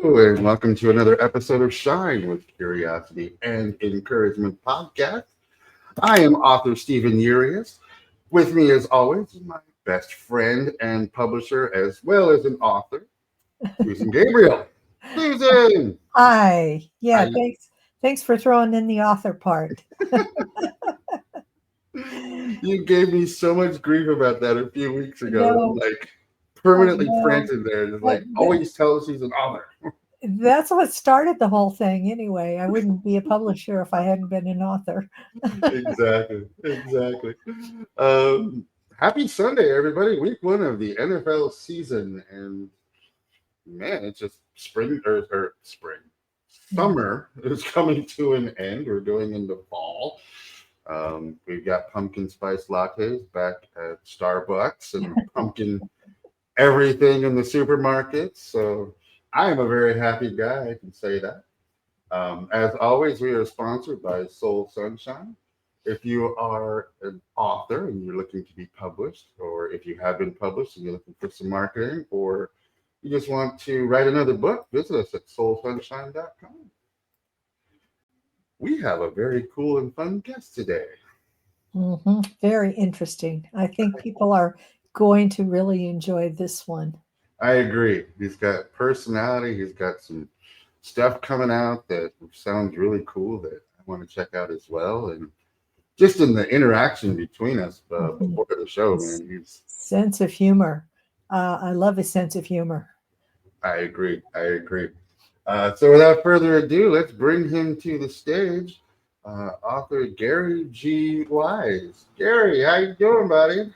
And welcome to another episode of Shine with Curiosity and Encouragement podcast. I am author Stephen Urias. With me, as always, is my best friend and publisher, as well as an author, Susan Gabriel. Susan! Hi. Yeah, I, Thanks for throwing in the author part. you gave me so much grief about that a few weeks ago. I'm No, like I permanently know. planted there. Just But like always tell us she's an author. that's what started the whole thing anyway. I wouldn't be a publisher if I hadn't been an author. Exactly. Um, Happy Sunday, everybody. Week one of the NFL season. And man, it's just spring. Summer is coming to an end. We're going into fall. We've got pumpkin spice lattes back at Starbucks and pumpkin everything in the supermarkets. So I am a very happy guy. I can say that. As always, we are sponsored by Soul Sunshine. If you are an author and you're looking to be published, or if you have been published and you're looking for some marketing, or you just want to write another book, visit us at soulsunshine.com. We have a very cool and fun guest today. Very interesting. I think people are going to really enjoy this one. I agree. He's got personality. He's got some stuff coming out that sounds really cool that I want to check out as well. And just in the interaction between us before the show, man, Sense of humor. I love his sense of humor. I agree. So without further ado, let's bring him to the stage. Author Gary G. Wise. Gary, how you doing, buddy?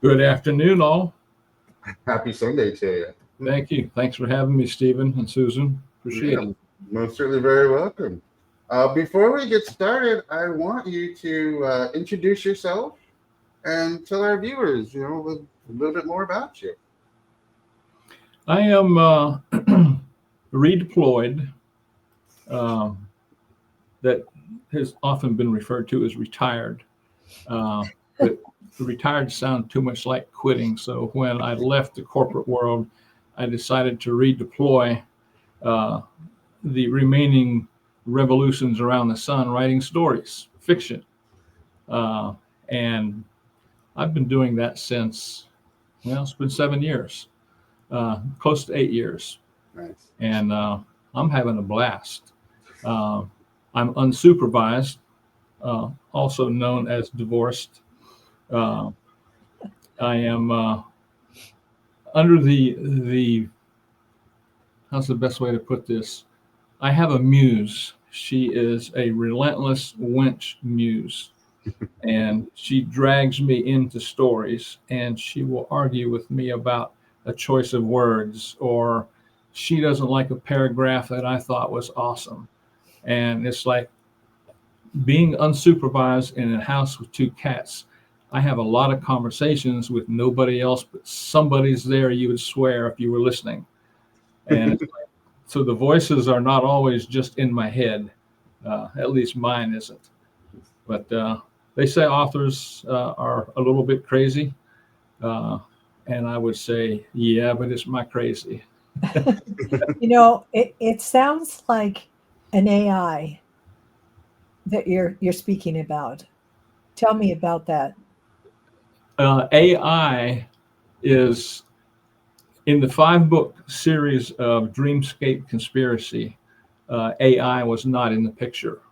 Good afternoon, all. Happy Sunday to you. Thank you. Thanks for having me, Stephen and Susan. Appreciate it. Most certainly very welcome. Before we get started, I want you to introduce yourself and tell our viewers, a little bit more about you. I am redeployed. That has often been referred to as retired. But retired sounds too much like quitting. So when I left the corporate world, I decided to redeploy the remaining revolutions around the sun, writing stories, fiction. And I've been doing that since, it's been 7 years, close to 8 years. Nice. And I'm having a blast. I'm unsupervised, also known as divorced. I am under the, how's the best way to put this? I have a muse. She is a relentless wench muse. And she drags me into stories, and she will argue with me about a choice of words, or she doesn't like a paragraph that I thought was awesome. And it's like being unsupervised in a house with two cats. I have a lot of conversations with nobody else, but somebody's there, you would swear if you were listening. And it's like, so the voices are not always just in my head. At least mine isn't. But they say authors are a little bit crazy. And I would say, yeah, but it's my crazy. It sounds like an AI that you're speaking about. Tell me about that. AI is in the 5-book series of Dreamscape Conspiracy. AI was not in the picture.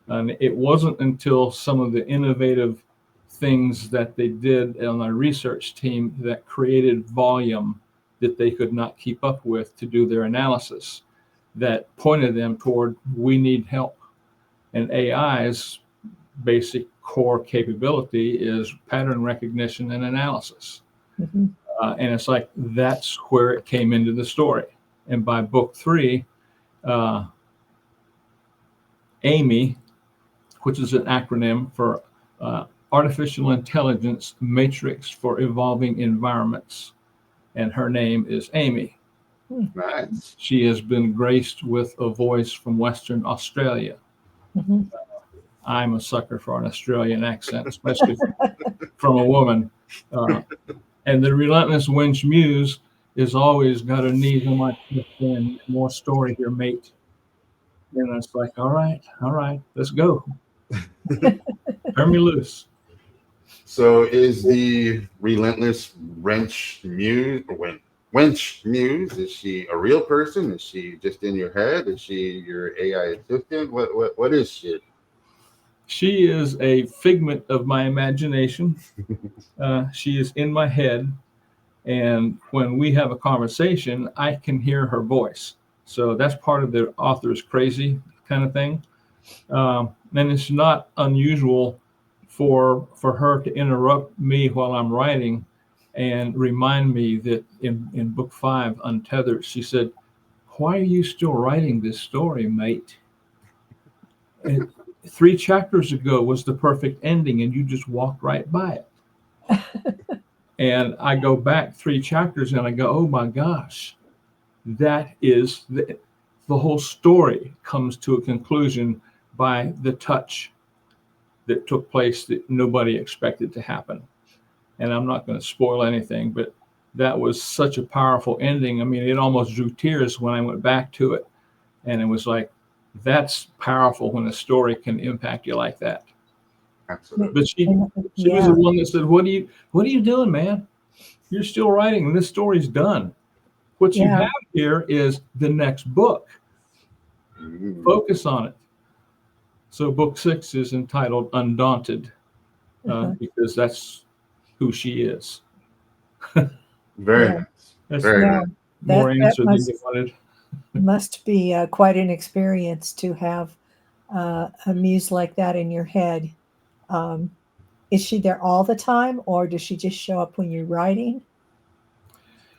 And it wasn't until some of the innovative things that they did on our research team that created volume that they could not keep up with to do their analysis that pointed them toward, we need help. And AI's basic core capability is pattern recognition and analysis. Mm-hmm. And it's like, that's where it came into the story. And by book 3, AMY, which is an acronym for Artificial Intelligence Matrix for Evolving Environments. And her name is Amy. Nice. She has been graced with a voice from Western Australia. Mm-hmm. I'm a sucker for an Australian accent, especially from a woman. And the Relentless Wench Muse is always got her knees on my chest saying, more story here, mate. And it's like, all right, let's go. Turn me loose. So is the Relentless Wrench Muse or Wench Muse? Is she a real person? Is she just in your head? Is she your AI assistant? What is she? She is a figment of my imagination. She is in my head. And when we have a conversation, I can hear her voice. So that's part of the author's crazy kind of thing. And it's not unusual for her to interrupt me while I'm writing and remind me that in book 5, Untethered, she said, "Why are you still writing this story, mate? 3 chapters ago was the perfect ending, and you just walked right by it." And I go back 3 chapters and I go, oh my gosh, that is the whole story comes to a conclusion by the touch that took place that nobody expected to happen. And I'm not going to spoil anything, but that was such a powerful ending. I mean, it almost drew tears when I went back to it. And it was like, that's powerful when a story can impact you like that. Absolutely. But she was the one that said, what are you doing, man? You're still writing and this story's done. What you have here is the next book. Focus on it. So book 6 is entitled Undaunted, because that's who she is. Very nice. That's Very nice. more answer than you wanted. Must be quite an experience to have a muse like that in your head. Is she there all the time, or does she just show up when you're writing?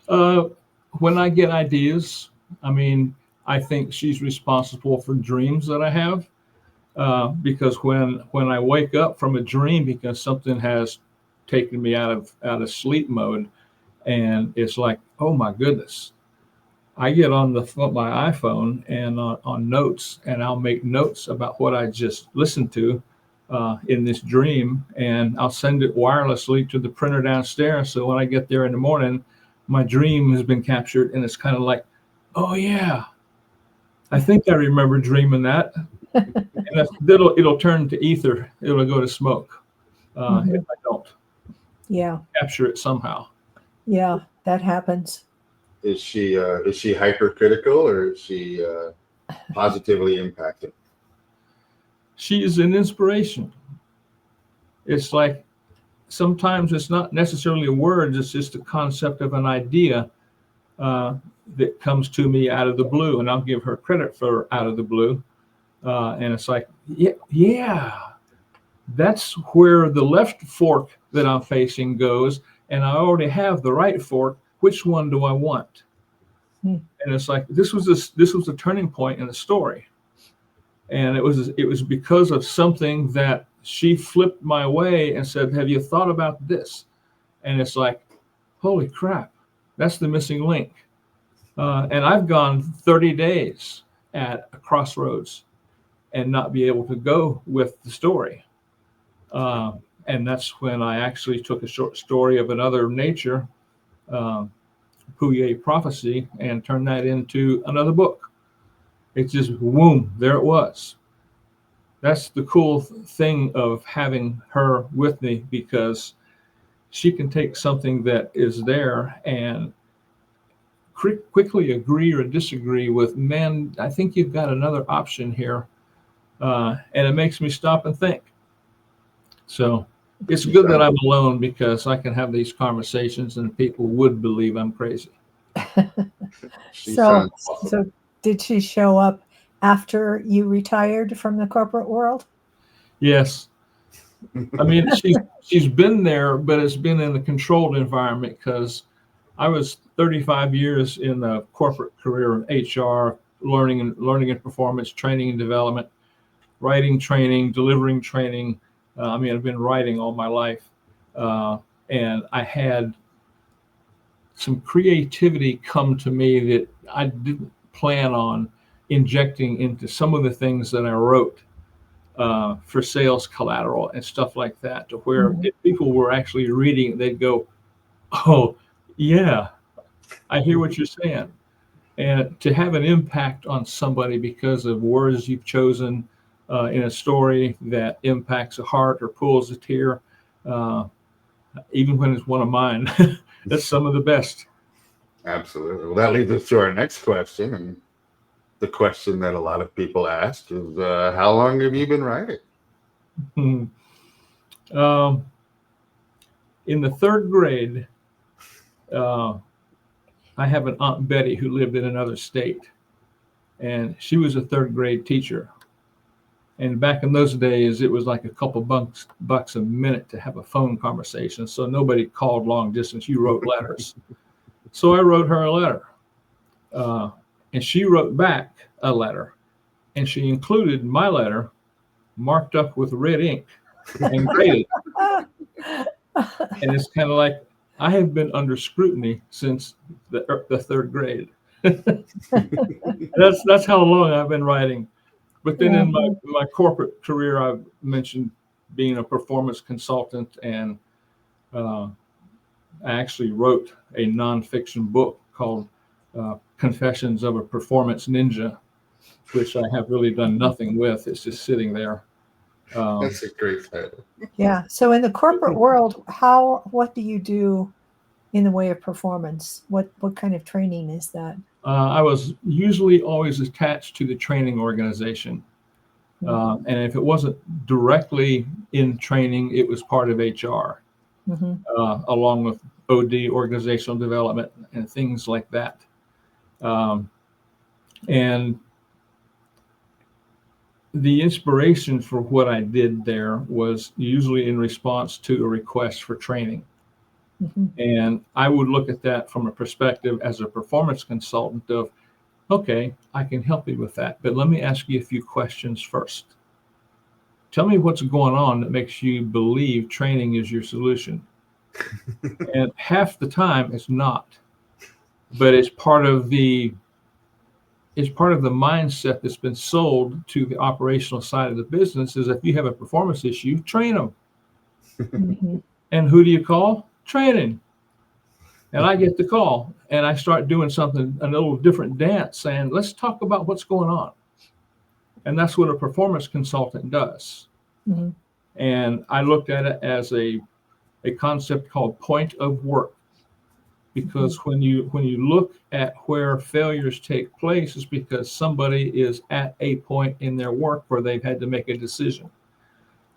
When I get ideas, I mean, I think she's responsible for dreams that I have, because when I wake up from a dream because something has taken me out of sleep mode, and it's like, oh my goodness, I get on my iPhone and on notes, and I'll make notes about what I just listened to in this dream, and I'll send it wirelessly to the printer downstairs. So when I get there in the morning, my dream has been captured, and it's kind of like, oh yeah, I think I remember dreaming that. And it'll turn to ether. It'll go to smoke if I don't capture it somehow. Yeah, that happens. Is she hypercritical, or is she positively impacted? She is an inspiration. It's like sometimes it's not necessarily words, it's just a concept of an idea that comes to me out of the blue, and I'll give her credit for out of the blue. And it's like, yeah, that's where the left fork that I'm facing goes, and I already have the right fork. Which one do I want? And it's like, this was a turning point in the story, and it was because of something that she flipped my way and said, have you thought about this? And it's like, holy crap, that's the missing link. And I've gone 30 days at a crossroads and not be able to go with the story. And that's when I actually took a short story of another nature, Pouillet Prophecy, and turned that into another book. It's just, boom, there it was. That's the cool thing of having her with me, because she can take something that is there and quickly agree or disagree with, man, I think you've got another option here. And it makes me stop and think. So it's good that I'm alone, because I can have these conversations and people would believe I'm crazy. So did she show up after you retired from the corporate world? Yes. I mean, she's been there, but it's been in a controlled environment, because I was 35 years in the corporate career in HR, learning and performance, training and development, writing training, delivering training. I mean, I've been writing all my life, and I had some creativity come to me that I didn't plan on injecting into some of the things that I wrote for sales collateral and stuff like that, to where if people were actually reading it, they'd go, oh, yeah, I hear what you're saying. And to have an impact on somebody because of words you've chosen in a story that impacts a heart or pulls a tear, even when it's one of mine, that's some of the best. Absolutely. Well, that leads us to our next question. And the question that a lot of people ask is, how long have you been writing? Hmm. In the third grade, I have an Aunt Betty who lived in another state, and she was a third grade teacher. And back in those days, it was like a couple bucks a minute to have a phone conversation. So nobody called long distance. You wrote letters. So I wrote her a letter, and she wrote back a letter, and she included my letter marked up with red ink and graded. And it's kind of like, I have been under scrutiny since the third grade. That's how long I've been writing. But then in my corporate career, I've mentioned being a performance consultant, and I actually wrote a nonfiction book called Confessions of a Performance Ninja, which I have really done nothing with. It's just sitting there. That's a great title. Yeah. So in the corporate world, what do you do in the way of performance? What kind of training is that? I was usually always attached to the training organization. And if it wasn't directly in training, it was part of HR, along with OD, organizational development, and things like that. And the inspiration for what I did there was usually in response to a request for training. And I would look at that from a perspective as a performance consultant of, okay, I can help you with that, but let me ask you a few questions first. Tell me what's going on that makes you believe training is your solution. And half the time it's not, but it's part of the mindset that's been sold to the operational side of the business is if you have a performance issue, train them. And who do you call? Training. And I get the call, and I start doing something, a little different dance, saying, let's talk about what's going on. And that's what a performance consultant does. And I looked at it as a concept called point of work, because when you look at where failures take place, it's because somebody is at a point in their work where they've had to make a decision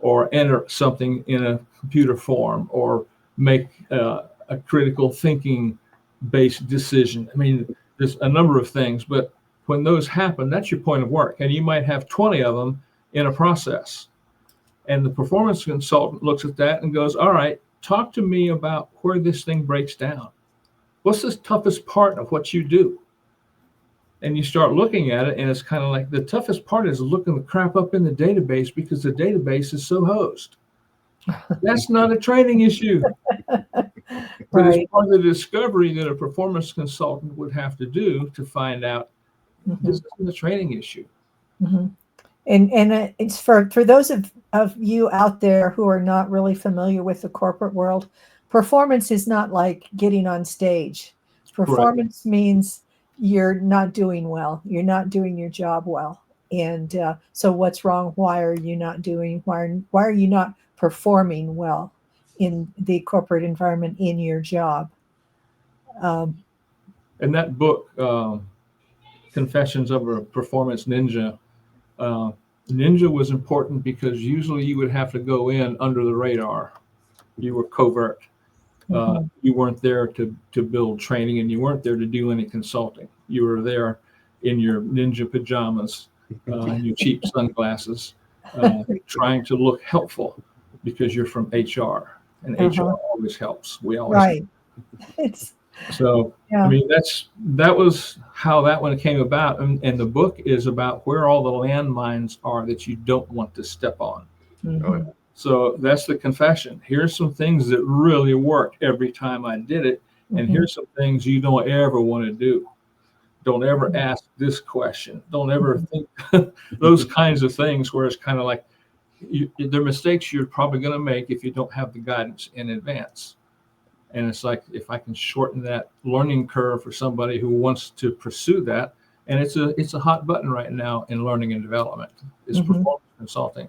or enter something in a computer form or make a critical thinking based decision. I mean, there's a number of things, but when those happen, that's your point of work. And you might have 20 of them in a process. And the performance consultant looks at that and goes, all right, talk to me about where this thing breaks down. What's the toughest part of what you do? And you start looking at it, and it's kind of like the toughest part is looking the crap up in the database because the database is so hosed. That's not a training issue. But it's part of the discovery that a performance consultant would have to do to find out this isn't a training issue. And it's for those of you out there who are not really familiar with the corporate world, performance is not like getting on stage. Performance means you're not doing well. You're not doing your job well. And so what's wrong? Why are you not doing? Why are you not performing well in the corporate environment in your job? And that book, Confessions of a Performance Ninja, ninja was important because usually you would have to go in under the radar. You were covert. You weren't there to build training, and you weren't there to do any consulting. You were there in your ninja pajamas and your cheap sunglasses, trying to look helpful because you're from HR, and HR always helps. We always So I mean, that was how that one came about, and the book is about where all the landmines are that you don't want to step on. So that's the confession. Here's some things that really worked every time I did it, and here's some things you don't ever want to do. Don't ever ask this question. Don't ever think those kinds of things where it's kind of like they're mistakes you're probably going to make if you don't have the guidance in advance. And it's like, if I can shorten that learning curve for somebody who wants to pursue that, and it's a hot button right now in learning and development, is performance consulting.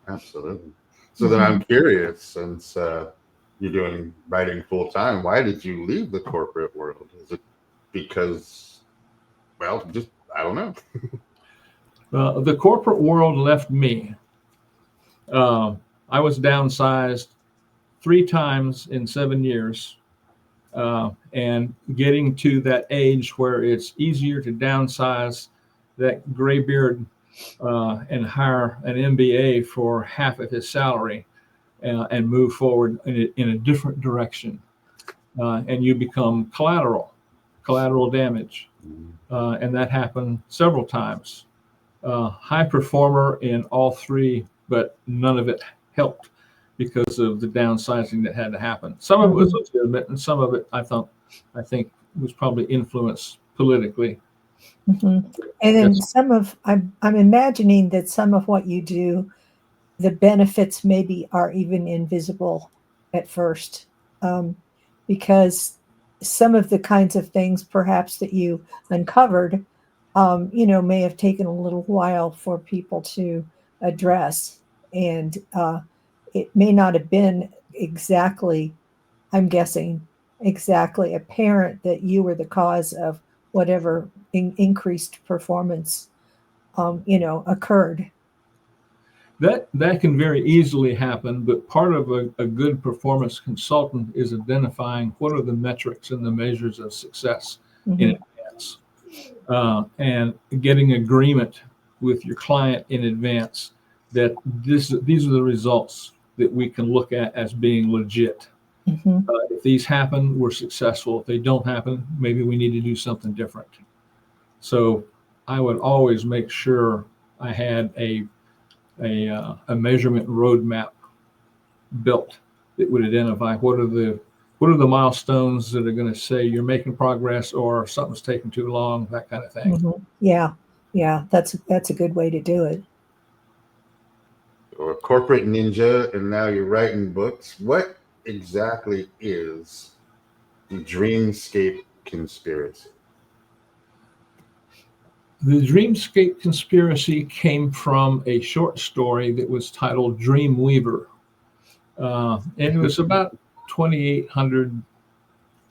Absolutely. So then I'm curious, since you're doing writing full time, why did you leave the corporate world? Is it because, well, just, I don't know. The corporate world left me. I was downsized 3 times in 7 years, and getting to that age where it's easier to downsize that gray beard and hire an MBA for half of his salary and move forward in a different direction. And you become collateral damage. And that happened several times. High performer in all 3, but none of it helped because of the downsizing that had to happen. Some of it was legitimate, and some of it I think was probably influenced politically. And then I'm imagining that some of what you do, the benefits maybe are even invisible at first, because some of the kinds of things perhaps that you uncovered, may have taken a little while for people to address. And it may not have been exactly, I'm guessing, exactly apparent that you were the cause of whatever increased performance, occurred. That can very easily happen, but part of a good performance consultant is identifying what are the metrics and the measures of success in advance, and getting agreement with your client in advance that these are the results that we can look at as being legit. If these happen, we're successful. If they don't happen, maybe we need to do something different. So I would always make sure I had a measurement roadmap built that would identify what are the milestones that are going to say you're making progress or something's taking too long, that kind of thing. Yeah, that's a good way to do it. Or corporate ninja, and now you're writing books. What exactly is the Dreamscape Conspiracy? The Dreamscape Conspiracy came from a short story that was titled Dreamweaver. And it was about 2,800,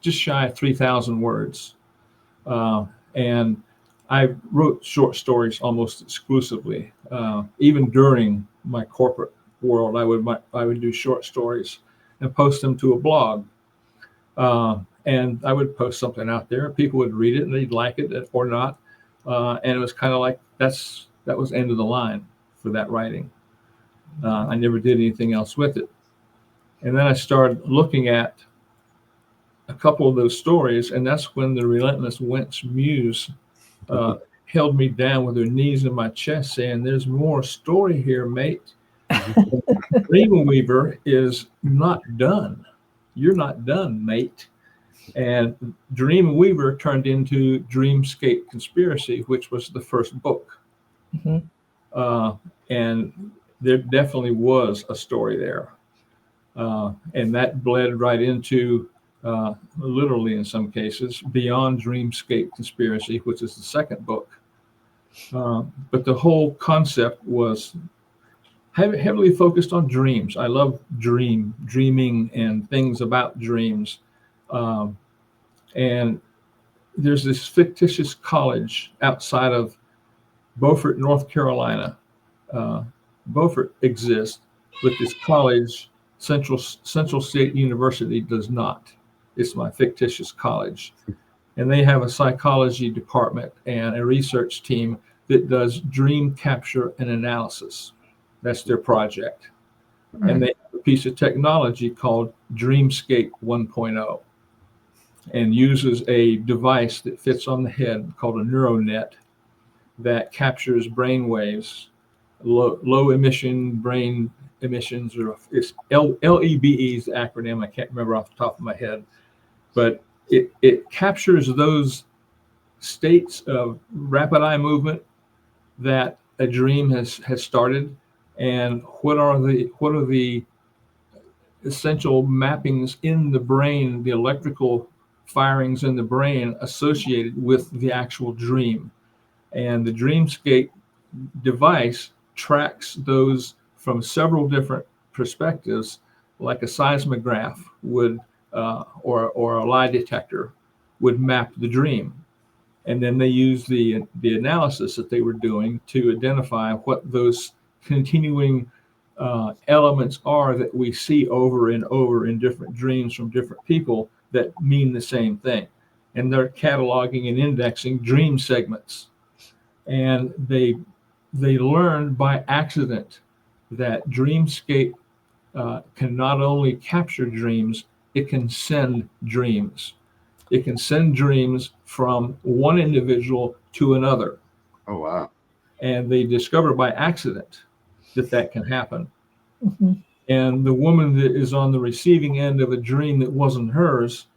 just shy of 3,000 words. And I wrote short stories almost exclusively. Even during my corporate world, I would do short stories and post them to a blog. And I would post something out there. People would read it and they'd like it or not. And it was kind of like that was end of the line for that writing. I never did anything else with it. And then I started looking at a couple of those stories, and that's when the Relentless Wench Muse held me down with her knees in my chest, saying, "There's more story here, mate. Dreamweaver is not done. You're not done, mate." And Dreamweaver turned into Dreamscape Conspiracy, which was the first book. And there definitely was a story there. And that bled right into, literally in some cases, Beyond Dreamscape Conspiracy, which is the second book. But the whole concept was heavily focused on dreams. I love dreaming and things about dreams. And there's this fictitious college outside of Beaufort, North Carolina. Beaufort exists, but this college, Central State University, does not. It's my fictitious college. And they have a psychology department and a research team that does dream capture and analysis. That's their project. And they have a piece of technology called Dreamscape 1.0 and uses a device that fits on the head called a neuronet that captures brain waves, low emission brain emissions, or it's LEBE is the acronym. I can't remember off the top of my head, but it captures those states of rapid eye movement that a dream has started, and what are the essential mappings in the brain, the electrical firings in the brain associated with the actual dream. And the dreamscape device tracks those from several different perspectives, like a seismograph would, or a lie detector would map the dream. And then they use the analysis that they were doing to identify what those continuing elements are that we see over and over in different dreams from different people that mean the same thing. And they're cataloging and indexing dream segments. And they learned by accident that Dreamscape can not only capture dreams, it can send dreams. It can send dreams from one individual to another. Oh, wow. And they discovered by accident that can happen. Mm-hmm. And the woman that is on the receiving end of a dream that wasn't hers,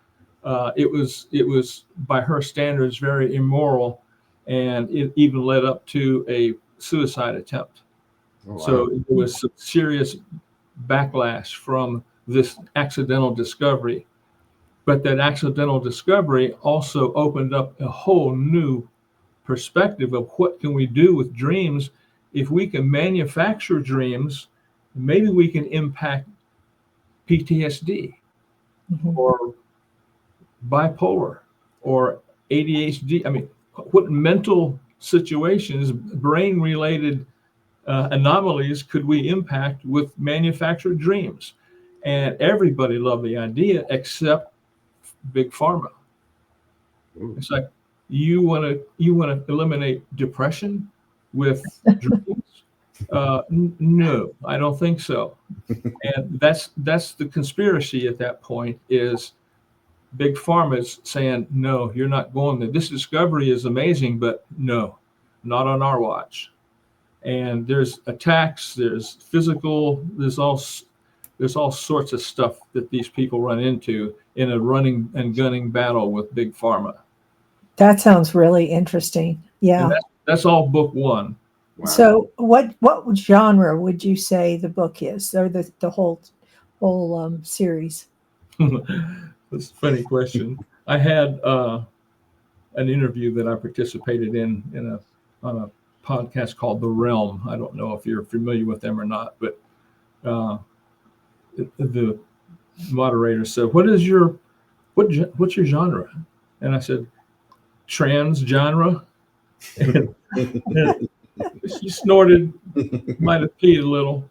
it was by her standards very immoral, and it even led up to a suicide attempt. Oh, wow. So there was some serious backlash from this accidental discovery. But that accidental discovery also opened up a whole new perspective of what can we do with dreams. If we can manufacture dreams, maybe we can impact PTSD Mm-hmm. or bipolar or ADHD. I mean, what mental situations, brain-related anomalies could we impact with manufactured dreams? And everybody loved the idea except Big Pharma. Ooh. It's like, you want to eliminate depression with dreams? No, I don't think so. And that's the conspiracy at that point, is Big Pharma is saying, no, you're not going there. This discovery is amazing, but no, not on our watch. And there's attacks, there's physical, there's all sorts of stuff that these people run into in a running and gunning battle with Big Pharma. That sounds really interesting. Yeah. And that's all book one. Wow. So what genre would you say the book is, or the whole series? That's a funny question. I had an interview that I participated in on a podcast called The Realm. I don't know if you're familiar with them or not, but the moderator said, what's your genre? And I said, trans genre. And she snorted, might have peed a little.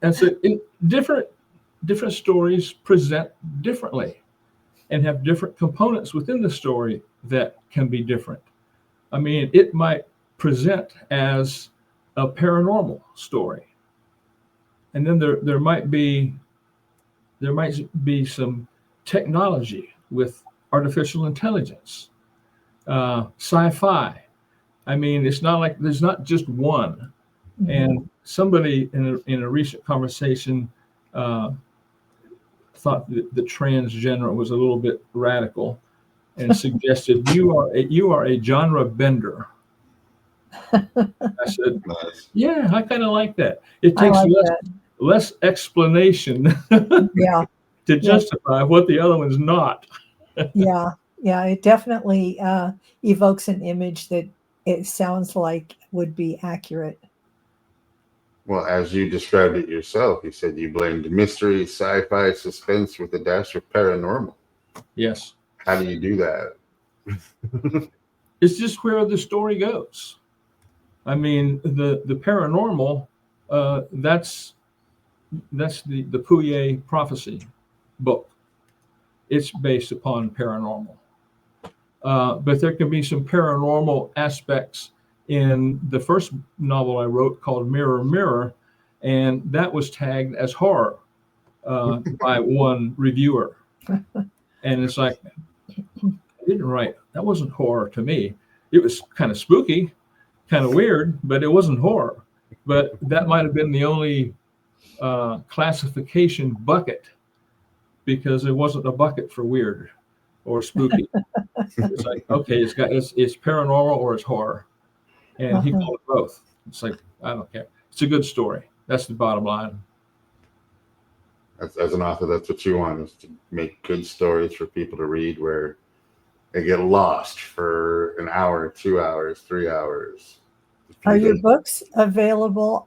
And said, different stories present differently and have different components within the story that can be different. I mean, it might present as a paranormal story, and then there might be some technology with artificial intelligence, sci-fi. I mean, it's not like there's not just one. Mm-hmm. And somebody in a recent conversation thought that the transgender was a little bit radical, and suggested you are a genre bender. I said, Nice. yeah, I kind of like that. It I takes like less explanation Yeah. to justify what the other one's not. Yeah. It definitely evokes an image that it sounds like would be accurate. Well, as you described it yourself, you said you blend mystery, sci-fi, suspense with a dash of paranormal. Yes. How do you do that? It's just where the story goes. I mean, the paranormal, that's the Puye prophecy book. It's based upon paranormal. But there can be some paranormal aspects in the first novel I wrote called Mirror, Mirror, and that was tagged as horror by one reviewer. And it's like, I didn't write, that wasn't horror to me. It was kind of spooky, kind of weird, but it wasn't horror. But that might have been the only classification bucket, because there wasn't a bucket for weird or spooky. It's like, okay, it's paranormal or it's horror. And he called it both. It's like, I don't care. It's a good story. That's the bottom line. As an author, that's what you want, is to make good stories for people to read where they get lost for an hour, 2 hours, 3 hours. Are your books available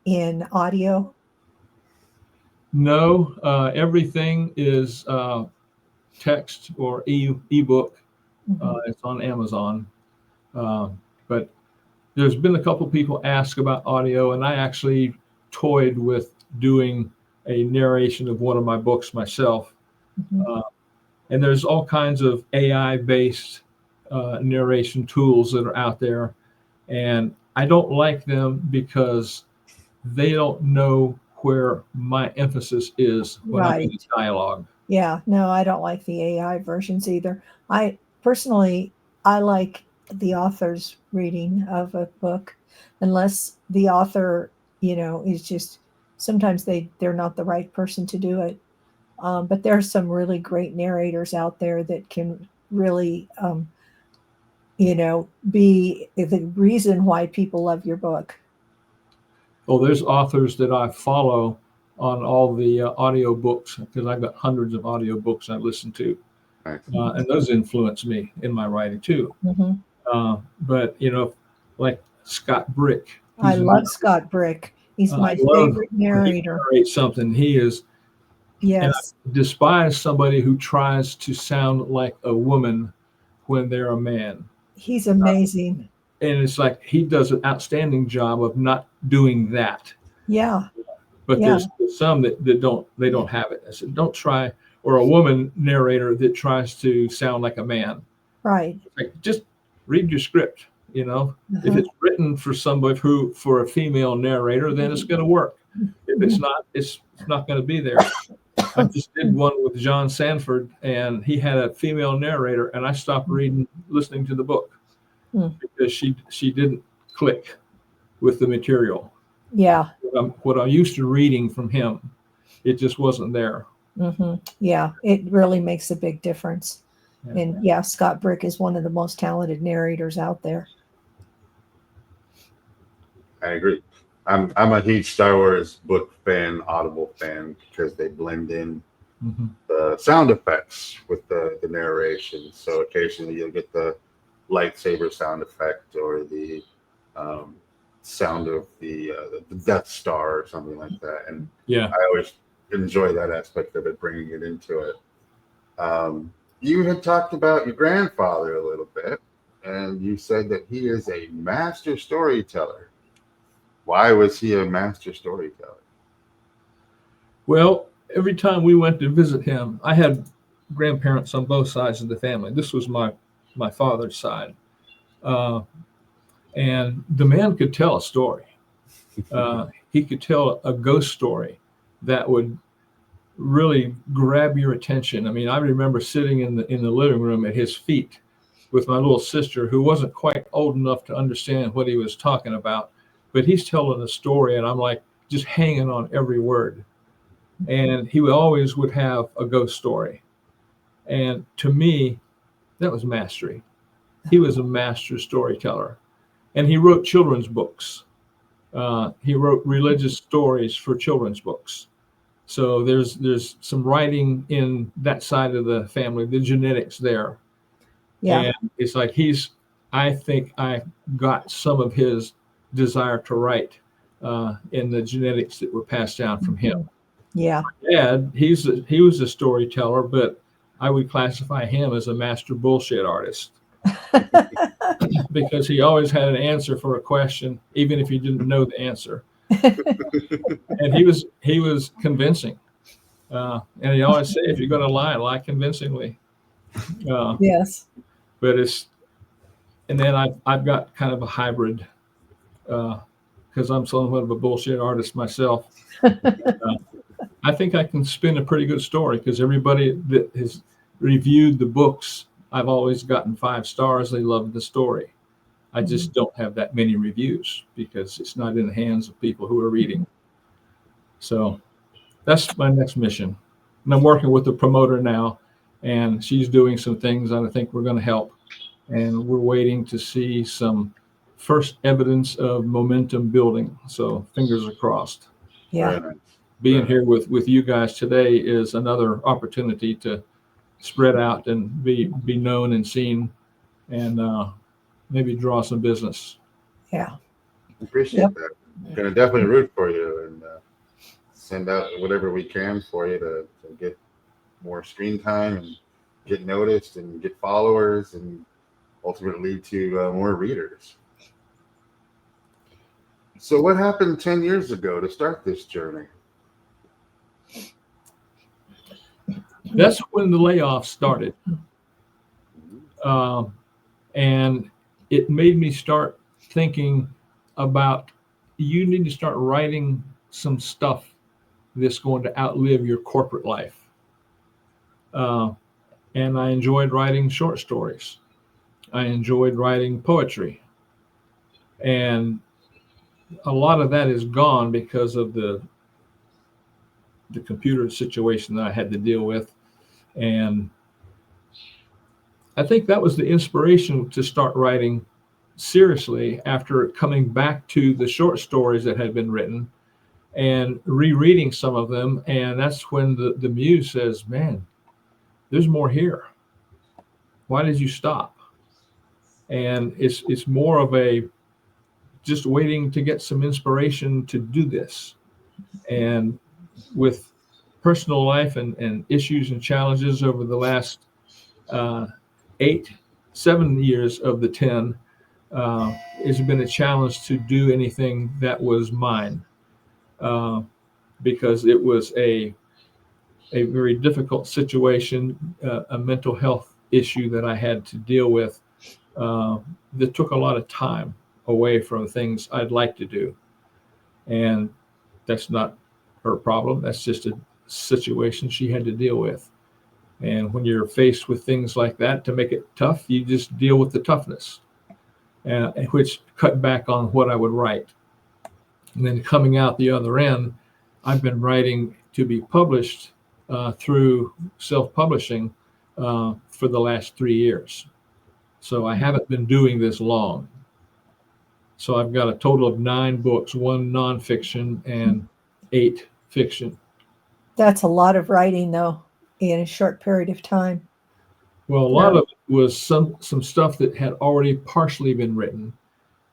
in audio? No, everything is text or ebook. It's on Amazon. But there's been a couple people ask about audio, and I actually toyed with doing a narration of one of my books myself. And there's all kinds of AI-based narration tools that are out there, and I don't like them because they don't know where my emphasis is when I'm in the dialogue. Yeah, no, I don't like the AI versions either. I personally, I like the author's reading of a book, unless the author, is just, sometimes they're not the right person to do it. But there are some really great narrators out there that can really, be the reason why people love your book. Oh, there's authors that I follow on all the audio books, because I've got hundreds of audio books I listen to, and those influence me in my writing too. But like Scott Brick. I love Scott Brick. He's my favorite narrator. When he narrates something, he is. Yes. And I despise somebody who tries to sound like a woman when they're a man. He's amazing. And it's like he does an outstanding job of not doing that. Yeah. But there's some that don't have it. I said, don't try, or a woman narrator that tries to sound like a man. Right. Like, just read your script. If it's written for somebody for a female narrator, then it's going to work. If it's not, it's not going to be there. I just did one with John Sanford, and he had a female narrator, and I stopped listening to the book because she didn't click with the material. Yeah. What I'm used to reading from him, it just wasn't there. Yeah, it really makes a big difference. And Scott Brick is one of the most talented narrators out there. I agree. I'm a huge Star Wars book fan, Audible fan, because they blend in the sound effects with the narration. So occasionally you'll get the lightsaber sound effect or the sound of the Death Star or something like that. And I always enjoy that aspect of it, bringing it into it. You had talked about your grandfather a little bit, and you said that he is a master storyteller. Why was he a master storyteller? Well, every time we went to visit him, I had grandparents on both sides of the family. This was my father's side. And the man could tell a story. He could tell a ghost story that would really grab your attention. I mean, I remember sitting in the living room at his feet with my little sister, who wasn't quite old enough to understand what he was talking about, but he's telling a story, and I'm like just hanging on every word. And he always would have a ghost story. And to me, that was mastery. He was a master storyteller. And he wrote children's books. He wrote religious stories for children's books. So there's some writing in that side of the family, the genetics there. Yeah. And it's like I think I got some of his desire to write in the genetics that were passed down from him. Yeah. Dad, he was a storyteller, but I would classify him as a master bullshit artist. Because he always had an answer for a question, even if he didn't know the answer. And he was convincing. And he always said, if you're going to lie convincingly. Yes. But and then I've got kind of a hybrid, because I'm somewhat of a bullshit artist myself. I think I can spin a pretty good story, because everybody that has reviewed the books, I've always gotten 5 stars. They love the story. I just don't have that many reviews because it's not in the hands of people who are reading. So that's my next mission. And I'm working with the promoter now, and she's doing some things that I think we're going to help. And we're waiting to see some first evidence of momentum building. So fingers are crossed. Yeah. Very nice. being here with you guys today is another opportunity to spread out and be known and seen, and maybe draw some business. Yeah. Appreciate Yep. that. Gonna definitely root for you and send out whatever we can for you to get more screen time and get noticed and get followers and ultimately lead to more readers. So what happened 10 years ago to start this journey? That's when the layoff started. And it made me start thinking about, you need to start writing some stuff that's going to outlive your corporate life. And I enjoyed writing short stories. I enjoyed writing poetry. And a lot of that is gone because of the computer situation that I had to deal with. And I think that was the inspiration to start writing seriously after coming back to the short stories that had been written and rereading some of them. And that's when the muse says, man, there's more here. Why did you stop? And it's more of a just waiting to get some inspiration to do this. And with personal life and issues and challenges over the last 7 years of the 10, it's been a challenge to do anything that was mine, because it was a very difficult situation, a mental health issue that I had to deal with, that took a lot of time away from things I'd like to do. And that's not her problem. That's just a situation she had to deal with. And when you're faced with things like that, to make it tough, you just deal with the toughness, which cut back on what I would write. And then coming out the other end, I've been writing to be published through self-publishing for the last 3 years. So I haven't been doing this long. So I've got a total of 9 books, 1 nonfiction and 8 fiction. That's a lot of writing, though, in a short period of time. Well, a lot of it was some stuff that had already partially been written,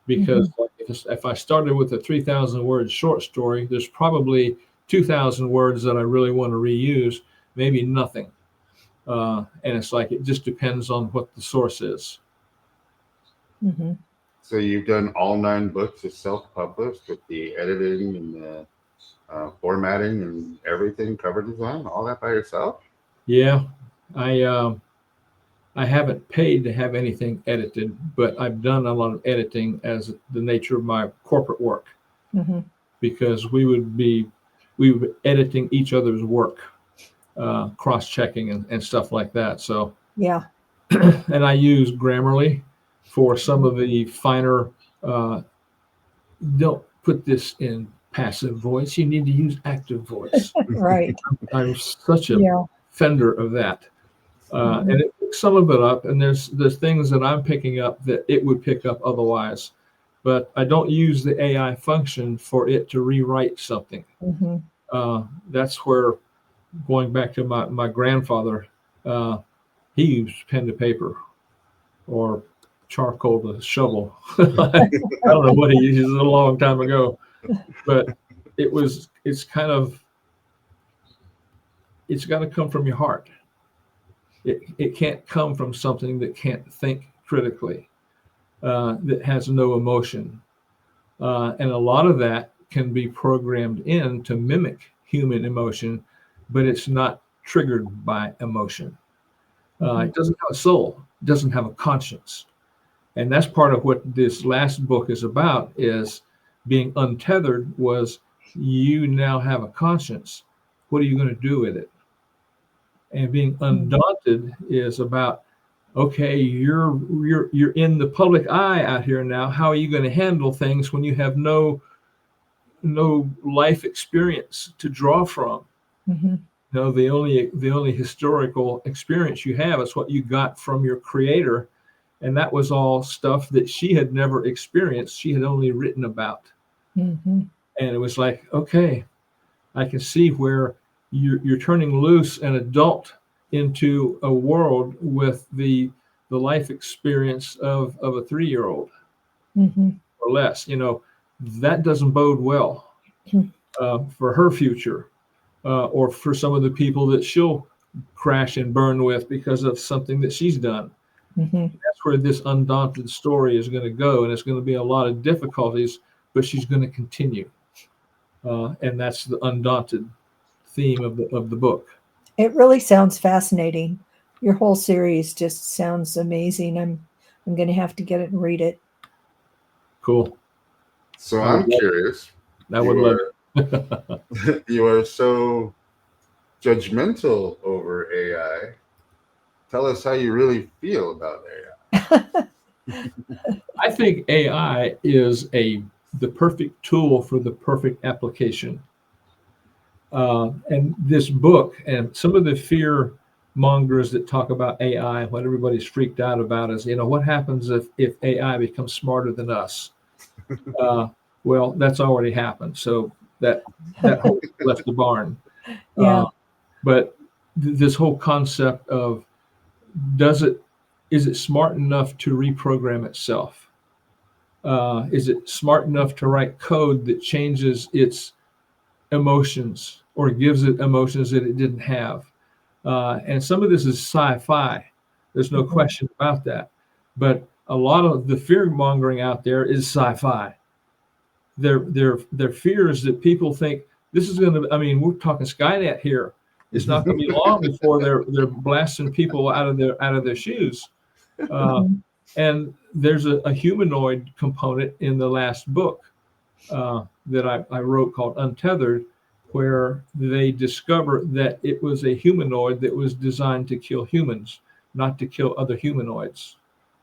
because like if I started with a 3,000 word short story, there's probably 2,000 words that I really want to reuse, maybe nothing. And it's like, it just depends on what the source is. Mm-hmm. So you've done all 9 books as self-published with the editing and the formatting and everything, cover design, all that by yourself? Yeah, I haven't paid to have anything edited, but I've done a lot of editing as the nature of my corporate work, because we would be editing each other's work, cross-checking and stuff like that. So yeah. And I use Grammarly for some of the finer, don't put this in passive voice, you need to use active voice. Right. I'm such a fender of that. And it picks some of it up, and there's things that I'm picking up that it would pick up otherwise. But I don't use the AI function for it to rewrite something. That's where, going back to my grandfather, he used pen to paper or charcoal to shovel. I don't know what he used, a long time ago, but it's got to come from your heart. It can't come from something that can't think critically, that has no emotion. And a lot of that can be programmed in to mimic human emotion, but it's not triggered by emotion. It doesn't have a soul, it doesn't have a conscience. And that's part of what this last book is about, is being untethered. Was, you now have a conscience. What are you going to do with it? And being undaunted is about, okay, you're in the public eye out here now. How are you going to handle things when you have no life experience to draw from? No, the only historical experience you have is what you got from your creator, and that was all stuff that she had never experienced. She had only written about. And it was like, okay, I can see where you're turning loose an adult into a world with the life experience of a 3-year-old Mm-hmm. or less. That doesn't bode well for her future, or for some of the people that she'll crash and burn with because of something that she's done. Mm-hmm. That's where this undaunted story is going to go, and it's going to be a lot of difficulties, but she's going to continue, and that's the undaunted theme of the book. It really sounds fascinating. Your whole series just sounds amazing. I'm going to have to get it and read it. Cool. So I would I'm love- curious. I would love it. You are so judgmental over AI. Tell us how you really feel about AI. I think AI is the perfect tool for the perfect application. And this book and some of the fear mongers that talk about AI, what everybody's freaked out about is, what happens if AI becomes smarter than us? Well, that's already happened. So that horse left the barn. Yeah. But this whole concept of is it smart enough to reprogram itself? Is it smart enough to write code that changes its emotions or gives it emotions that it didn't have? And some of this is sci-fi. There's no question about that. But a lot of the fear mongering out there is sci-fi. Their fears that people think this is going to. I mean, we're talking Skynet here. It's not going to be long before they're blasting people out of their shoes. And there's a humanoid component in the last book that I wrote called Untethered, where they discover that it was a humanoid that was designed to kill humans, not to kill other humanoids.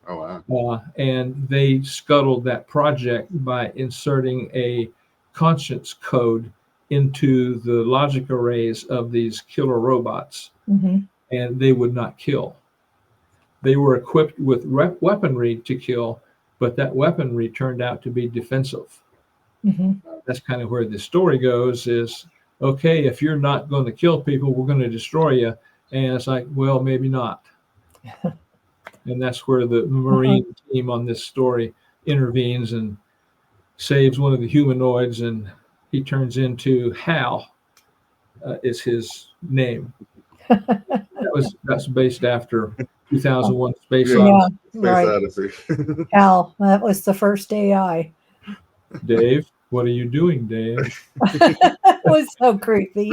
Oh, wow. And they scuttled that project by inserting a conscience code into the logic arrays of these killer robots, and they would not kill. They were equipped with weaponry to kill, but that weaponry turned out to be defensive. That's kind of where the story goes is, okay, if you're not going to kill people, we're going to destroy you. And it's like, well, maybe not. And that's where the Marine team on this story intervenes and saves one of the humanoids, and he turns into Hal, is his name. That's based after 2001 Space Odyssey. Space Right. Odyssey. Hal, that was the first AI. Dave, what are you doing, Dave? That was so creepy.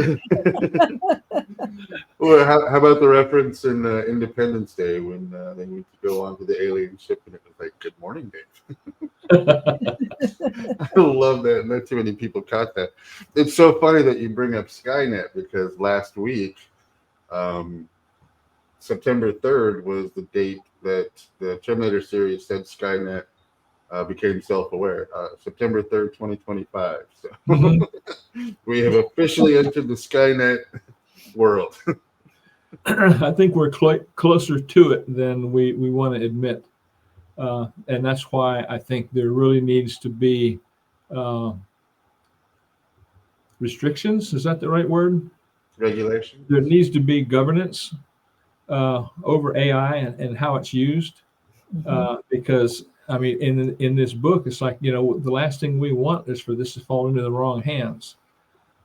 Well, how about the reference in Independence Day when they need to go onto the alien ship and it was like, "Good morning, Dave." I love that. Not too many people caught that. It's so funny that you bring up Skynet because last week, September 3rd was the date that the Terminator series said Skynet became self-aware. September 3rd, 2025. So we have officially entered the Skynet world. I think we're closer to it than we want to admit. And that's why I think there really needs to be restrictions. Is that the right word? Regulation. There needs to be governance over AI and how it's used. Because, I mean, in this book, it's like, the last thing we want is for this to fall into the wrong hands.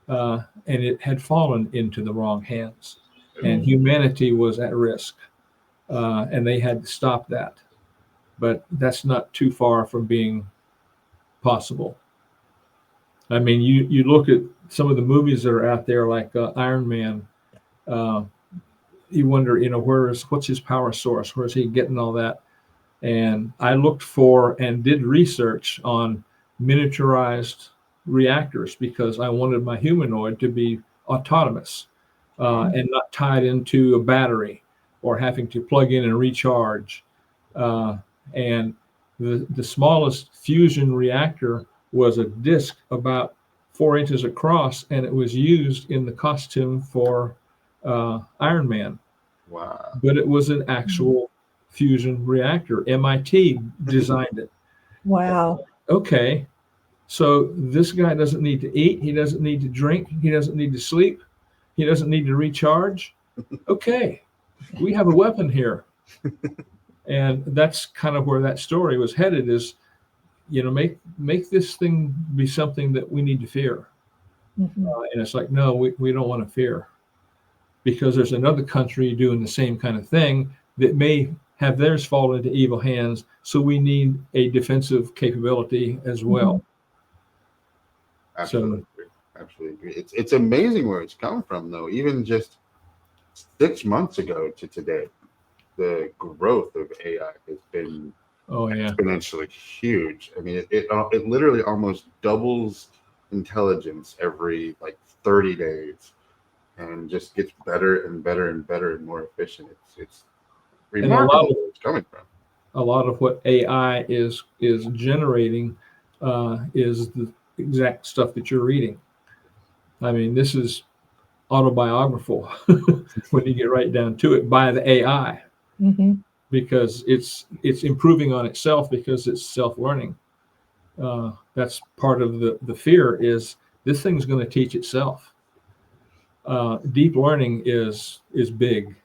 And it had fallen into the wrong hands. And humanity was at risk. And they had to stop that. But that's not too far from being possible. I mean, you look at some of the movies that are out there, like Iron Man. You wonder, what's his power source? Where is he getting all that? And I looked for and did research on miniaturized reactors because I wanted my humanoid to be autonomous and not tied into a battery or having to plug in and recharge. And the smallest fusion reactor was a disc about 4 inches across, and it was used in the costume for Iron Man. Wow. But it was an actual fusion reactor. MIT designed it. Wow. Okay. So this guy doesn't need to eat. He doesn't need to drink. He doesn't need to sleep. He doesn't need to recharge. Okay, we have a weapon here. And that's kind of where that story was headed, is, make this thing be something that we need to fear. Mhm. And it's like, no, we don't want to fear, because there's another country doing the same kind of thing that may have theirs fall into evil hands. So we need a defensive capability as well. Absolutely. Absolutely agree. It's amazing where it's come from, though. Even just 6 months ago to today, the growth of AI has been Oh yeah. exponentially huge. I mean, it literally almost doubles intelligence every like 30 days, and just gets better and better and better and more efficient. It's And a lot remarkable of where it's coming from. what AI is generating is the exact stuff that you're reading. I mean, this is autobiographical when you get right down to it, by the AI, Mhm. because it's improving on itself, because it's self-learning. That's part of the fear, is this thing's going to teach itself. Deep learning is big,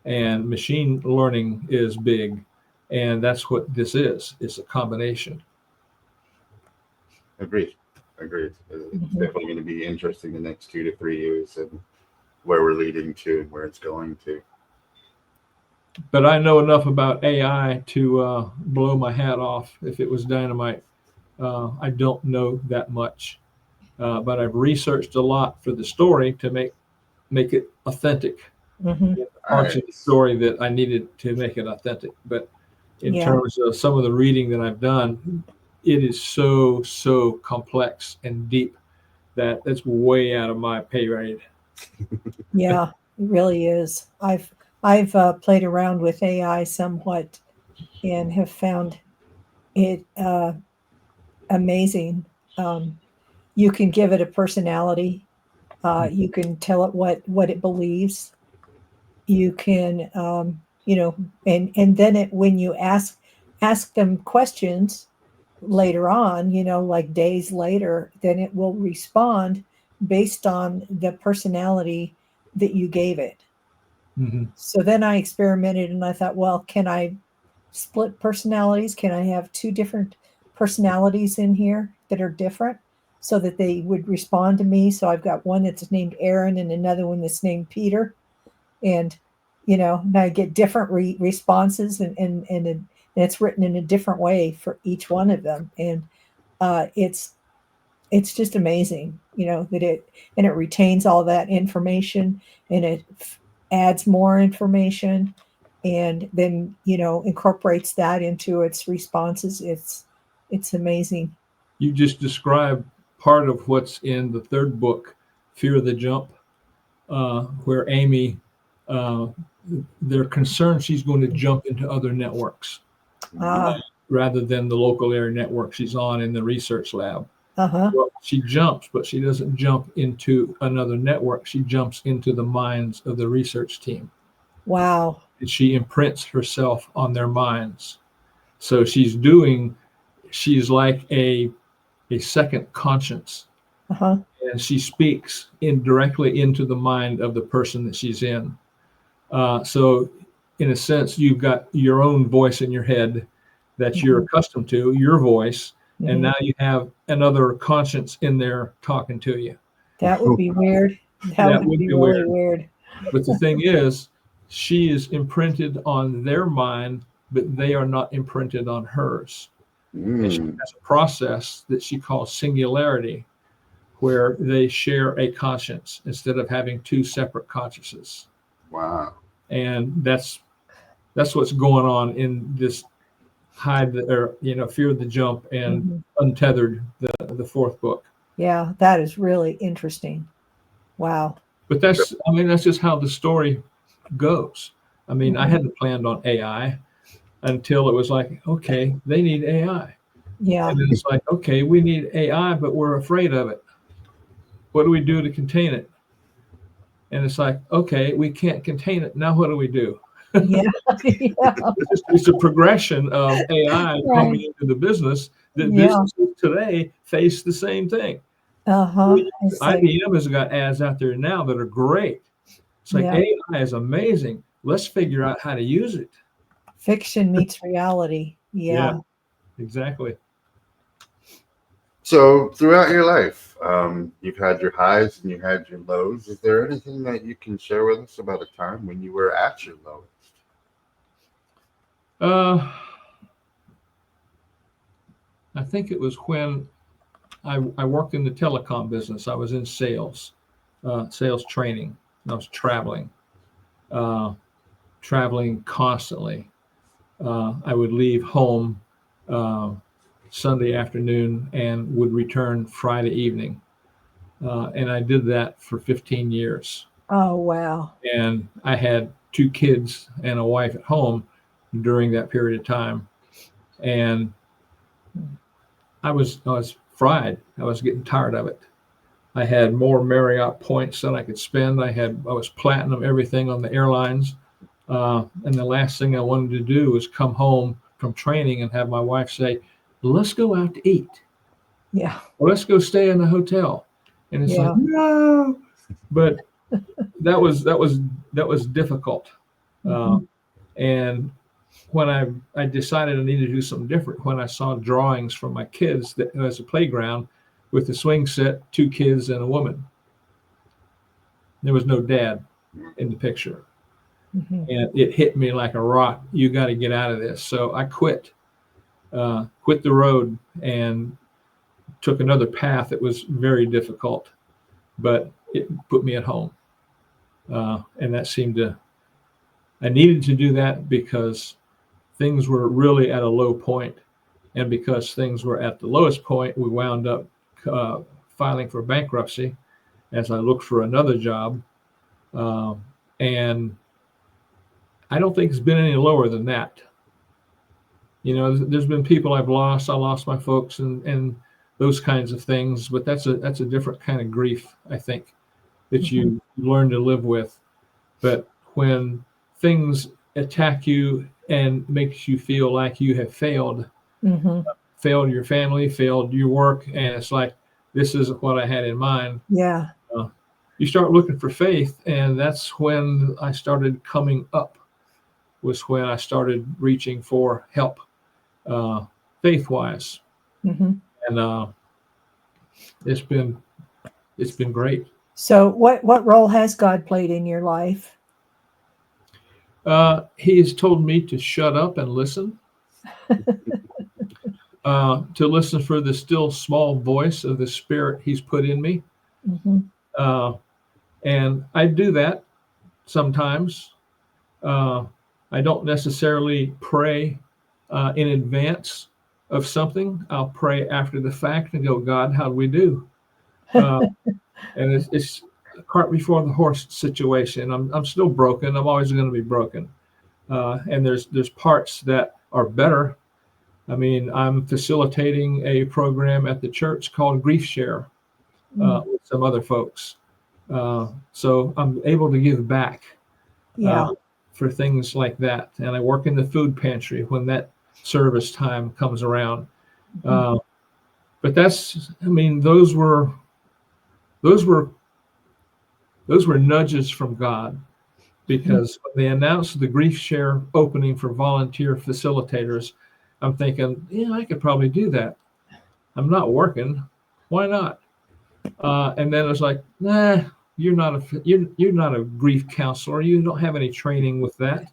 and machine learning is big, and that's what this is. It's a combination. Agreed. Agreed. It's Mhm. definitely going to be interesting the next 2 to 3 years, and where we're leading to and where it's going to. But I know enough about AI to blow my hat off if it was dynamite. I don't know that much, but I've researched a lot for the story to make it authentic. Mhm. The parts of the Nice. story that I needed to make it authentic. But in Yeah. terms of some of the reading that I've done, it is so complex and deep that it's way out of my pay grade. Yeah, it really is. I've played around with AI somewhat and have found it amazing. Um, you can give it a personality. You can tell it what it believes. You can, and then when you ask them questions later on, like days later, then it will respond based on the personality that you gave it. Mm-hmm. So then I experimented and I thought, well, can I split personalities? Can I have two different personalities in here that are different so that they would respond to me? So I've got one that's named Aaron and another one that's named Peter. And, and I get different responses, and it's written in a different way for each one of them. And it's just amazing, that it retains all that information, and it adds more information, and then incorporates that into its responses. It's amazing. You just described part of what's in the third book, Fear of the Jump, where Amy, uh, they're concerned she's going to jump into other networks Ah, rather than the local area network she's on in the research lab. uh-huh. Well, she jumps, but she doesn't jump into another network. She jumps into the minds of the research team. Wow. And she imprints herself on their minds. So she's like a second conscience, Uh-huh. and she speaks directly into the mind of the person that she's in. So in a sense, you've got your own voice in your head that you're Mhm. accustomed to, your voice, and Mhm. now you have another conscience in there talking to you. That would be weird. That That would would be be really weird. weird. But the thing is, she is imprinted on their mind, but they are not imprinted on hers. And she Mm, has a process that she calls singularity, where they share a conscience instead of having two separate consciences. wow. And that's what's going on in this Fear of the Jump and Mhm. Untethered, the fourth book. Yeah, that is really interesting. Wow. But that's just how the story goes. I mean, I Mhm. hadn't planned on AI until it was like, okay, they need AI. Yeah. And then it's like, okay, we need AI, but we're afraid of it. What do we do to contain it? And it's like, okay, we can't contain it. Now what do we do? Yeah. Yeah. It's a progression of AI Right. coming into the business The Yeah. businesses today face the same thing. Uh-huh. It's like, IBM has got ads out there now that are great. It's like yeah, AI is amazing. Let's figure out how to use it. fiction meets reality. Yeah. Exactly. So throughout your life, you've had your highs and you had your lows. Is there anything that you can share with us about a time when you were at your lowest? I think it was when I worked in the telecom business. I was in sales, sales training. I was uh, traveling constantly. I would leave home uh, Sunday afternoon and would return Friday evening. And I did that for 15 years. Oh, wow. And I had 2 kids and a wife at home during that period of time. And I was fried. I was getting tired of it. I had more Marriott points than I could spend. I was platinum everything on the airlines. And the last thing I wanted to do was come home from training and have my wife say, "Let's go out to eat. Yeah. Or let's go stay in the hotel." And it's like, Yeah. no. But that was difficult. Mhm. And when I decided I needed to do something different, when I saw drawings from my kids that as a playground with a swing set, 2 kids and a woman, there was no dad in the picture. Mhm. And it hit me like a rock. You got to get out of this. So I quit the road and took another path that was very difficult, but it put me at home. And that seemed to, I needed to do that because things were really at a low point. And because things were at the lowest point, we wound up uh, filing for bankruptcy as I looked for another job. And I don't think it's been any lower than that. You know, there's been people I've lost. I lost my folks and those kinds of things, but that's a different kind of grief, I think, that you learn to live with. But when things attack you and makes you feel like you have failed Mhm. your family, failed your work, and it's like, this isn't what I had in mind. Yeah. You start looking for faith, and that's when I started coming up, was when I started reaching for help, faith-wise. Mhm. And it's been great. So what role has God played in your life? He has told me to shut up and listen, to listen for the still small voice of the Spirit He's put in me. Mhm. Uh, and I do that sometimes. I don't necessarily pray in advance of something. I'll pray after the fact and go, God, how do we do? Uh, and it's a cart before the horse situation. I'm still broken. I'm always going to be broken. And there's parts that are better. I mean, I'm facilitating a program at the church called Grief Share with some other folks. So I'm able to give back Yeah. for things like that. And I work in the food pantry when that service time comes around. Mhm. But that's, I mean, those were nudges from God, because when they announced the Grief Share opening for volunteer facilitators, I'm thinking, yeah, I could probably do that. I'm not working. Why not? And then it was like, nah, you're not a grief counselor. You don't have any training with that.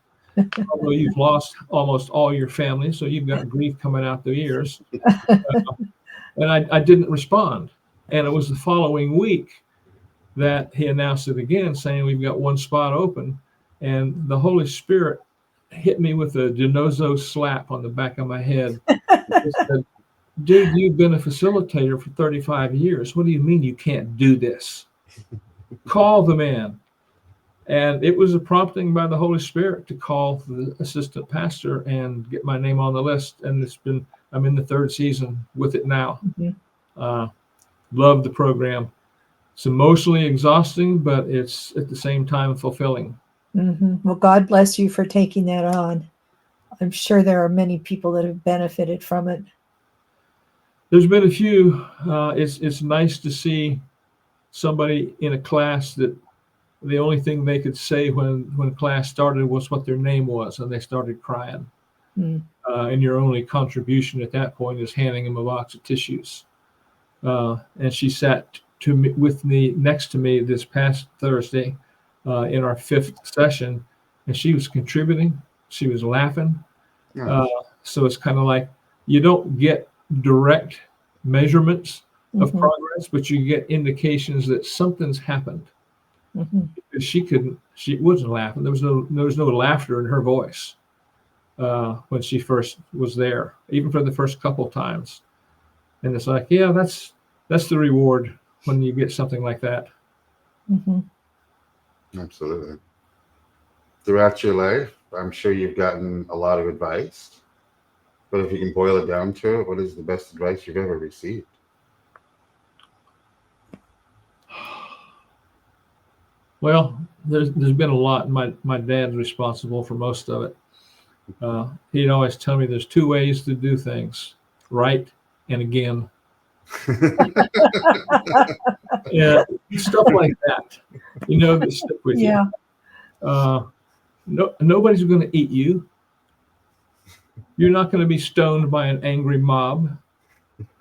Although you've lost almost all your family, so you've got grief coming out the ears. And I didn't respond. And it was the following week that he announced it again, saying we've got one spot open. And the Holy Spirit hit me with a Denozo slap on the back of my head. He said, dude, you've been a facilitator for 35 years. What do you mean you can't do this? Call the man. And it was a prompting by the Holy Spirit to call the assistant pastor and get my name on the list. And I'm in the 3rd season with it now. Mhm. Love the program. It's emotionally exhausting, but it's at the same time fulfilling. Mhm. Well, God bless you for taking that on. I'm sure there are many people that have benefited from it. There's been a few. It's nice to see somebody in a class that the only thing they could say when class started was what their name was, and they started crying. Mm. And your only contribution at that point is handing them a box of tissues. And she sat with me next to me this past Thursday in our 5th session, and she was contributing. She was laughing. Nice. So it's kind of like you don't get direct measurements of Mhm. progress, but you get indications that something's happened. Mhm. She wasn't laughing. There was no laughter in her voice when she first was there, even for the first couple times. And it's like, yeah, that's the reward when you get something like that. Mhm. Absolutely. Throughout your life, I'm sure you've gotten a lot of advice, but if you can boil it down to it, what is the best advice you've ever received? Well, there's been a lot. My dad's responsible for most of it. He'd always tell me there's 2 ways to do things: right and again. Yeah, stuff like that. That stick with you. Yeah. Nobody's going to eat you. You're not going to be stoned by an angry mob.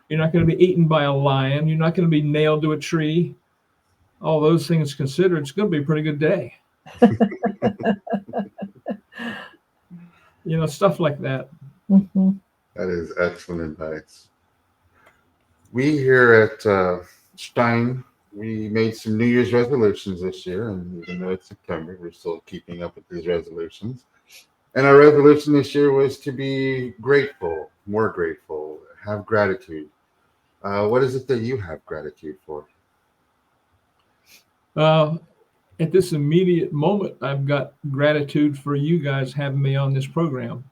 You're not going to be eaten by a lion. You're not going to be nailed to a tree. All those things considered, it's going to be a pretty good day. Stuff like that. Mhm. That is excellent advice. We here at Shine, we made some New Year's resolutions this year, and even though it's September, we're still keeping up with these resolutions. And our resolution this year was to be grateful, more grateful, have gratitude. What is it that you have gratitude for? At this immediate moment, I've got gratitude for you guys having me on this program.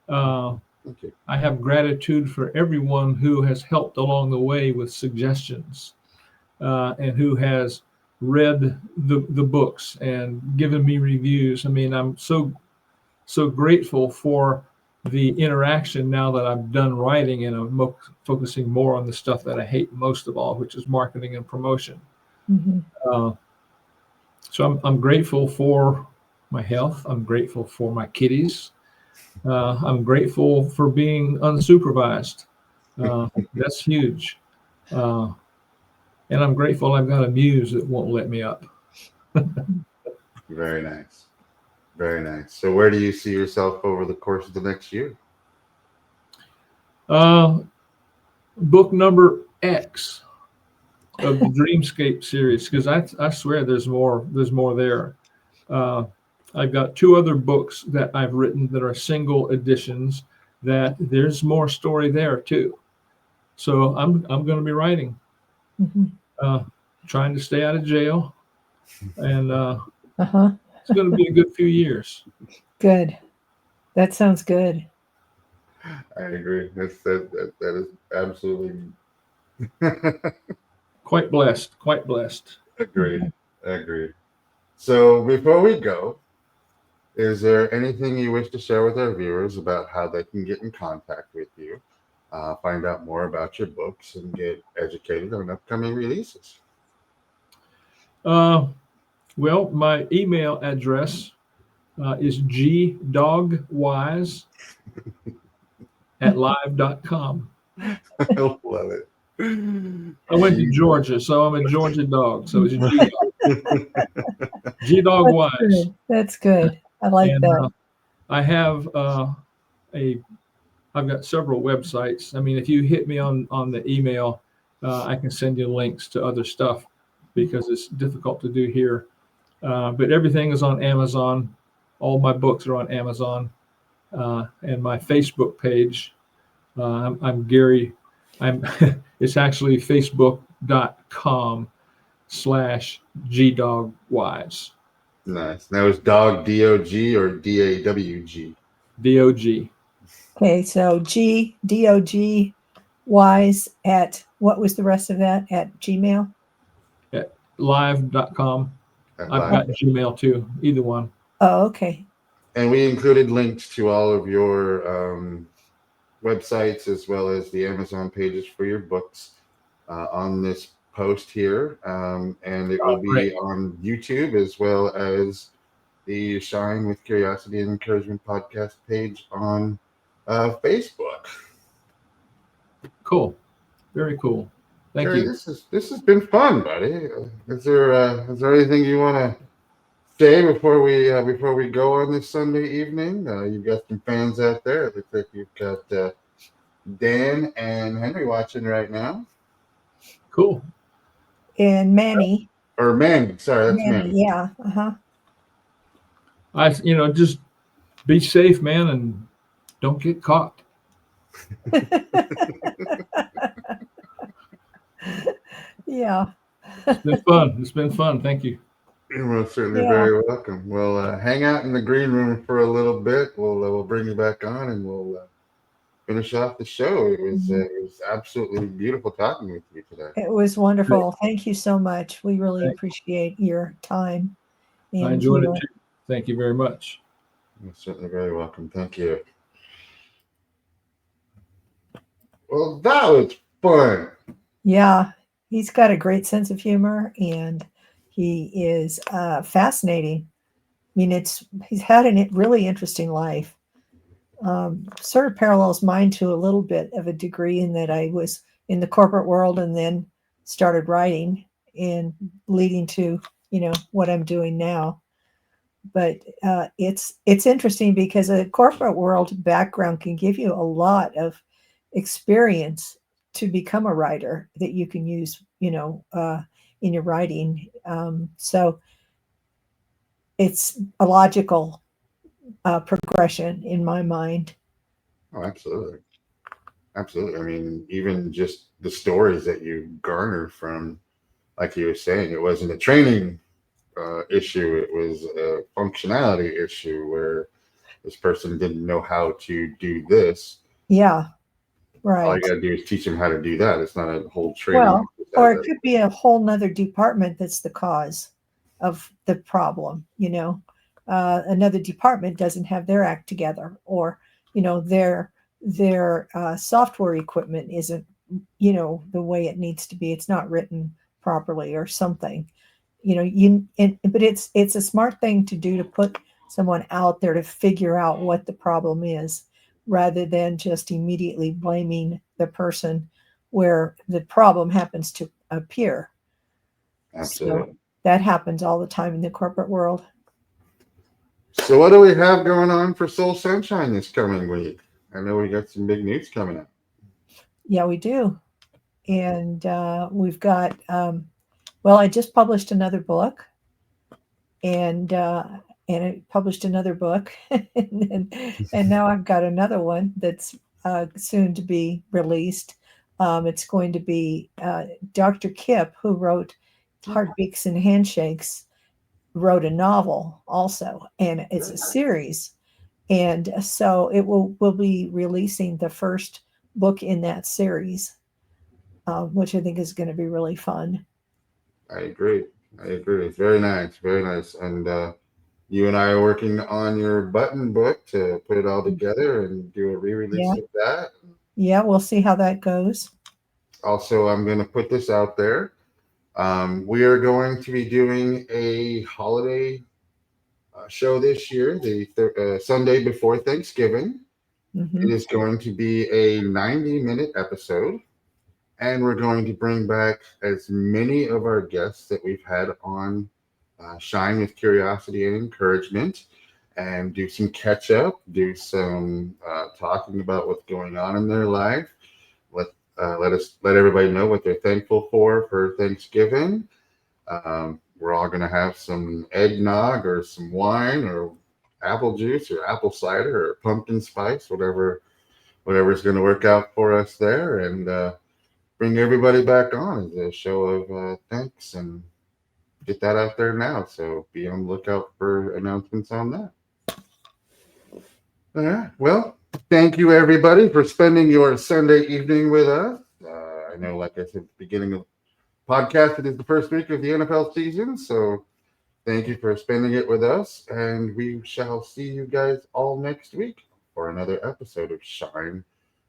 Okay. I have gratitude for everyone who has helped along the way with suggestions and who has read the books and given me reviews. I mean, I'm so grateful for the interaction now that I've done writing, and I'm focusing more on the stuff that I hate most of all, which is marketing and promotion. Mhm. So I'm grateful for my health. I'm grateful for my kitties. I'm grateful for being unsupervised. That's huge. And I'm grateful I've got a muse that won't let me up. Very nice. Very nice. So, where do you see yourself over the course of the next year? Book number X of the Dreamscape series, because I swear there's more there. I've got 2 other books that I've written that are single editions that there's more story there too. So I'm going to be writing, Mhm. trying to stay out of jail, and Uh-huh. it's going to be a good few years. Good. That sounds good. I agree. That is absolutely Quite blessed. Quite blessed. agreed. Agreed. So, before we go, is there anything you wish to share with our viewers about how they can get in contact with you, find out more about your books, and get educated on upcoming releases? Well, my email address is gdogwise@live.com. I love it. I went to Georgia, so I'm a Georgia dog. So it's G Dog That's Wise. good. That's good. I like And that. I have I've got several websites. I mean, if you hit me on the email, I can send you links to other stuff because it's difficult to do here. But everything is on Amazon. All my books are on Amazon, and my Facebook page. I'm Gary. It's actually facebook.com/gdogwise. Nice. Now is dog DOG or DAWG? DOG. Okay, so GDOG wise at what was the rest of that at Gmail? At live.com. At I've live. got Gmail too. Either one. Oh, okay. And we included links to all of your websites as well as the Amazon pages for your books on this post here. And it will Oh, great. be on YouTube as well as the Shine with Curiosity and Encouragement podcast page on Facebook. Cool. Very cool. Thank Gary, you. this has been fun, buddy. Is there anything you want to say before we go on this Sunday evening? You've got some fans out there. It looks like you've got Dan and Henry watching right now. Cool. And Manny. Or Manny, sorry, that's Manny, Manny. yeah. Just be safe, man, and don't get caught. Yeah. It's been fun. It's been fun. Thank you. You're most certainly Yeah. very welcome. We'll hang out in the green room for a little bit. We'll bring you back on and we'll finish off the show. It was absolutely beautiful talking with you today. It was wonderful. Thank you so much. We really Thanks. appreciate your time. I And enjoyed it too. Thank you very much. You're certainly very welcome. Thank you. Well, that was fun. Yeah, he's got a great sense of humor, and he is fascinating. I mean, he's had a really interesting life. Sort of parallels mine to a little bit of a degree in that I was in the corporate world and then started writing and leading to what I'm doing now. But it's interesting because a corporate world background can give you a lot of experience to become a writer that you can use in your writing. So it's a logical progression in my mind. Oh, absolutely. Absolutely. I mean, even just the stories that you garner from, like you were saying, it wasn't a training issue, it was a functionality issue where this person didn't know how to do this. Yeah, right. All you got to do is teach them how to do that. It's not a whole training. Well, or it could be a whole nother department that's the cause of the problem. Another department doesn't have their act together, or their software equipment isn't the way it needs to be. It's not written properly or something. But it's a smart thing to do, to put someone out there to figure out what the problem is, rather than just immediately blaming the person where the problem happens to appear. Absolutely. So that happens all the time in the corporate world. So what do we have going on for Soul Sunshine this coming week? I know we got some big news coming up. Yeah, we do. And we've got, I just published another book, and I published another book, and now I've got another one that's soon to be released. It's going to be Dr. Kip, who wrote Heartbeats and Handshakes, wrote a novel also, and it's a series. And so we'll be releasing the first book in that series, which I think is going to be really fun. I agree. It's very nice, very nice. And you and I are working on your button book to put it all together and do a re-release of that. Yeah, we'll see how that goes. Also, I'm going to put this out there. We are going to be doing a holiday show this year, the Sunday before Thanksgiving. Mm-hmm. It is going to be a 90-minute episode, and we're going to bring back as many of our guests that we've had on Shine with Curiosity and Encouragement, and do some catch up, do some talking about what's going on in their life. Let everybody know what they're thankful for Thanksgiving. We're all going to have some eggnog or some wine or apple juice or apple cider or pumpkin spice, whatever's going to work out for us there, and bring everybody back on as a show of thanks and get that out there now. So be on the lookout for announcements on that. All right. Well, thank you everybody for spending your Sunday evening with us. I know, like I said at the beginning of the podcast, it is the first week of the NFL season. So thank you for spending it with us. And we shall see you guys all next week for another episode of Shine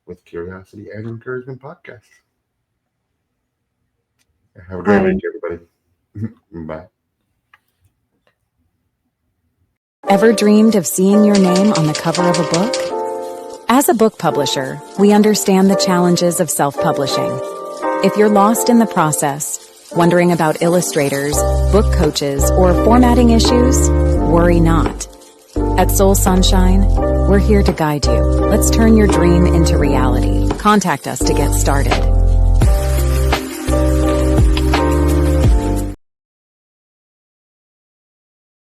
with Curiosity and Encouragement podcast. Have a great Bye. week, everybody. Bye. Ever dreamed of seeing your name on the cover of a book? As a book publisher, we understand the challenges of self-publishing. If you're lost in the process, wondering about illustrators, book coaches, or formatting issues, worry not. At Soul Sunshine, we're here to guide you. Let's turn your dream into reality. Contact us to get started.